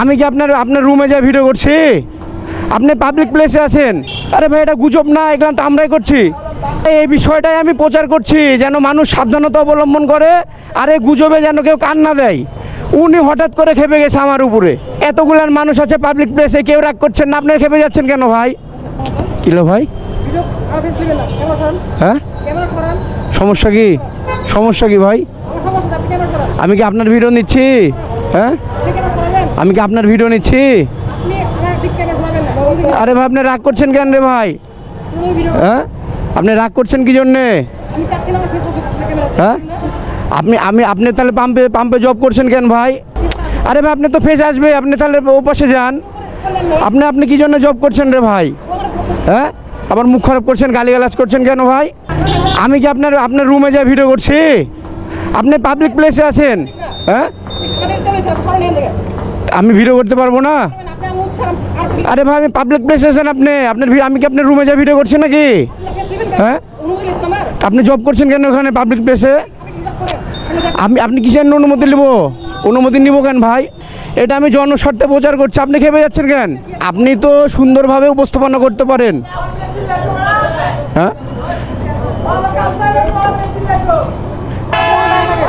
আমি কি আপনার আপনার রুমে যা ভিডিও করছি? আপনি পাবলিক প্লেসে আছেন। আরে ভাই, এটা গুজব না, এগুলো তো আমরাই করছি। এই বিষয়টাই আমি প্রচার করছি যেন মানুষ সাবধানতা অবলম্বন করে, আর এই গুজবে যেন কেউ কান না দেয়। উনি হঠাৎ করে খেপে গেছে আমার উপরে। এতগুলান মানুষ আছে পাবলিক প্লেসে, কেউ রাগ করছেন না, আপনারা খেপে যাচ্ছেন কেন ভাই? কিলো ভাই, হ্যাঁ সমস্যা কি? সমস্যা কি ভাই? আমি কি আপনার ভিডিও নিচ্ছি? হ্যাঁ, আমি কি আপনার ভিডিও নিচ্ছি? আরে ভাই, আপনি রাগ করছেন কেন রে ভাই? হ্যাঁ, আপনি রাগ করছেন কি জন্যে? হ্যাঁ, আপনি তাহলে পাম্পে জব করছেন কেন ভাই? আরে ভাই, আপনি তো ফেস আসবে, আপনি তাহলে ও পাশে যান। আপনি কি জন্য জব করছেন রে ভাই? হ্যাঁ, আবার মুখ খারাপ করছেন, গালিগালাজ করছেন কেন ভাই? আমি কি আপনার রুমে যা ভিডিও করছি? আপনি পাবলিক প্লেসে আছেন। হ্যাঁ, আমি ভিডিও করতে পারবো না? আরে ভাই, আমি পাবলিক প্লেসে আছেন আমি কি আপনার রুমে যা ভিডিও করছি নাকি? হ্যাঁ, আপনি জব করছেন কেন ওখানে পাবলিক প্লেসে? আপনি কিসের অনুমতি নিব? অনুমতি নিব কেন ভাই? এটা আমি জনস্বার্থে প্রচার করছি, আপনি খেপে যাচ্ছেন কেন? আপনি তো সুন্দরভাবে উপস্থাপনা করতে পারেন। হ্যাঁ,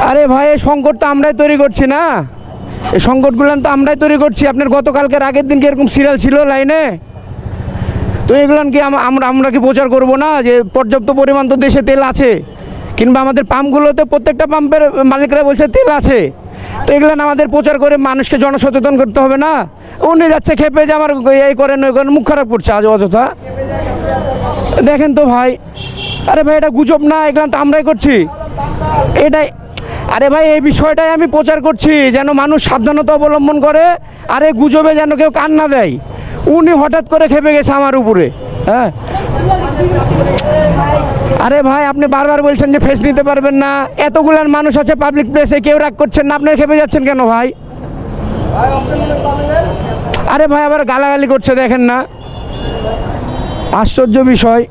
আরে ভাই, এই সংকট তো আমরাই তৈরি করছি না? এই সংকটগুলো তো আমরাই তৈরি করছি। আপনার গতকালকের আগের দিন কি এরকম সিরিয়াল ছিল লাইনে? তো এগুলো কি আমরা কি প্রচার করব না যে পর্যাপ্ত পরিমাণ তো দেশে তেল আছে, কিংবা আমাদের পাম্পগুলোতে প্রত্যেকটা পাম্পের মালিকরা বলছে তেল আছে। তো এগুলো আমাদের প্রচার করে মানুষকে জনসচেতন করতে হবে না? উনি যাচ্ছে খেপে যে আমার এই করেন ওই করেন, মুখ খারাপ করছে আজ অযথা। দেখেন তো ভাই, আরে ভাই, এটা গুজব না, এগুলো তো আমরাই করছি। এটাই, আরে ভাই, এই বিষয়টাই আমি প্রচার করছি যেন মানুষ সাবধানতা অবলম্বন করে, আর এই গুজবে যেন কেউ কান না দেয়। উনি হঠাৎ করে খেপে গেছে আমার উপরে। হ্যাঁ, আরে ভাই, আপনি বারবার বলছেন যে ফেস নিতে পারবেন না। এতগুলান মানুষ আছে পাবলিক প্লেসে, কেউ রাগ করছেন না, আপনারা খেপে যাচ্ছেন কেন ভাই? আরে ভাই, আবার গালাগালি করছে, দেখেন না? আশ্চর্য বিষয়।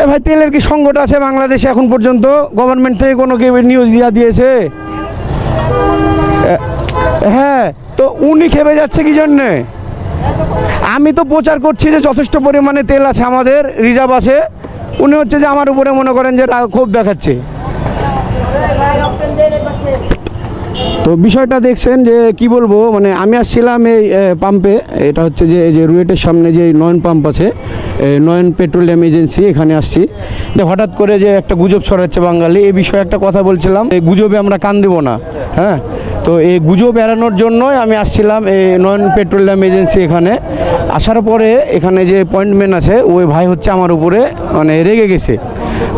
এ ভাই, তেলের কি সংকট আছে বাংলাদেশে এখন পর্যন্ত? গভর্নমেন্ট থেকে কোনো কেউ নিউজ দিয়েছে? হ্যাঁ, তো উনি খেপে যাচ্ছে কি জন্যে? আমি তো প্রচার করছি যে যথেষ্ট পরিমাণে তেল আছে, আমাদের রিজার্ভ আছে। উনি হচ্ছে যে আমার উপরে মনে করেন যে ক্ষোভ দেখাচ্ছে। তো বিষয়টা দেখছেন যে কি বলবো, মানে আমি আসছিলাম এই পাম্পে, এটা হচ্ছে যে রুয়েটের সামনে যে নয়ন পাম্প আছে, নয়ন পেট্রোলিয়াম এজেন্সি, এখানে আসছি। যে হঠাৎ করে যে একটা গুজব ছড়াচ্ছে বাঙালি, এই বিষয়ে একটা কথা বলছিলাম, এই গুজবে আমরা কান দেবো না। হ্যাঁ, তো এই গুজব এড়ানোর জন্যই আমি আসছিলাম এই নয়ন পেট্রোলিয়াম এজেন্সি। এখানে আসার পরে এখানে যে পয়েন্টম্যান আছে, ওই ভাই হচ্ছে আমার উপরে মানে রেগে গেছে।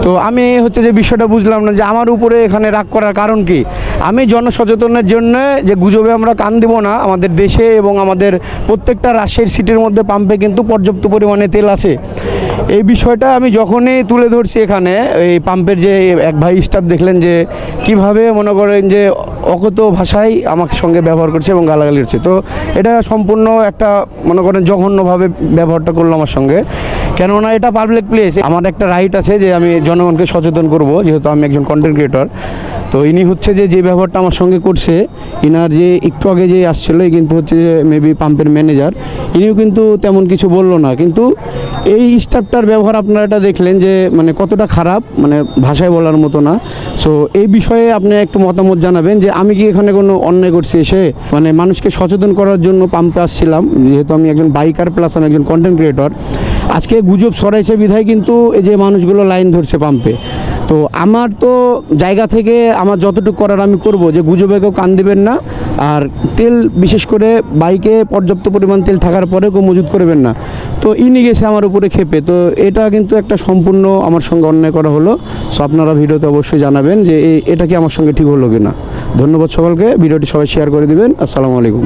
তো আমি হচ্ছে যে বিষয়টা বুঝলাম না যে আমার উপরে এখানে রাগ করার কারণ কি। আমি জনসচেতনের জন্য যে গুজবে আমরা কান দিব না, আমাদের দেশে এবং আমাদের প্রত্যেকটা রাজশাহীর সিটির মধ্যে পাম্পে কিন্তু পর্যাপ্ত পরিমাণে তেল আছে। এই বিষয়টা আমি যখনই তুলে ধরছি এখানে, এই পাম্পের যে এক ভাই স্টাফ দেখলেন যে কিভাবে মনে করেন যে অকথ্য ভাষায় আমার সঙ্গে ব্যবহার করছে এবং গালাগালি করছে। তো এটা সম্পূর্ণ একটা মনে করেন জঘন্যভাবে ব্যবহারটা করলো আমার সঙ্গে। কেননা এটা পাবলিক প্লেস, আমার একটা রাইট আছে যে আমি জনগণকে সচেতন করব, যেহেতু আমি একজন কন্টেন্ট ক্রিয়েটর। তো ইনি হচ্ছে যে ব্যবহারটা আমার সঙ্গে করছে, ইনার যে একটু আগে যে আসছিল কিন্তু হচ্ছে যে মেবি পাম্পের ম্যানেজার, ইনিও কিন্তু তেমন কিছু বললো না। কিন্তু এই স্টাফটার ব্যবহার আপনারা এটা দেখলেন যে মানে কতটা খারাপ, মানে ভাষায় বলার মতো না। সো এই বিষয়ে আপনি একটু মতামত জানাবেন যে আমি কি এখানে কোনো অন্যায় করছি? এসে মানে মানুষকে সচেতন করার জন্য পাম্পে আসছিলাম, যেহেতু আমি একজন বাইকার প্লাস আমি একজন কন্টেন্ট ক্রিয়েটর। আজকে গুজব ছড়াইছে বিধায় কিন্তু এই যে মানুষগুলো লাইন ধরছে পাম্পে। তো আমার তো জায়গা থেকে আমার যতটুকু করার আমি করব, যে গুজবে কেউ কান দিবেন না, আর তেল বিশেষ করে বাইকে পর্যাপ্ত পরিমাণ তেল থাকার পরে কেউ মজুত করবেন না। তো ইনি গেছে আমার উপরে খেপে। তো এটা কিন্তু একটা সম্পূর্ণ আমার সঙ্গে অন্যায় করা হলো। সো আপনারা ভিডিওতে অবশ্যই জানাবেন যে এটা কি আমার সঙ্গে ঠিক হলো কিনা। ধন্যবাদ সকলকে, ভিডিওটি সবাই শেয়ার করে দিবেন। আসসালামু আলাইকুম।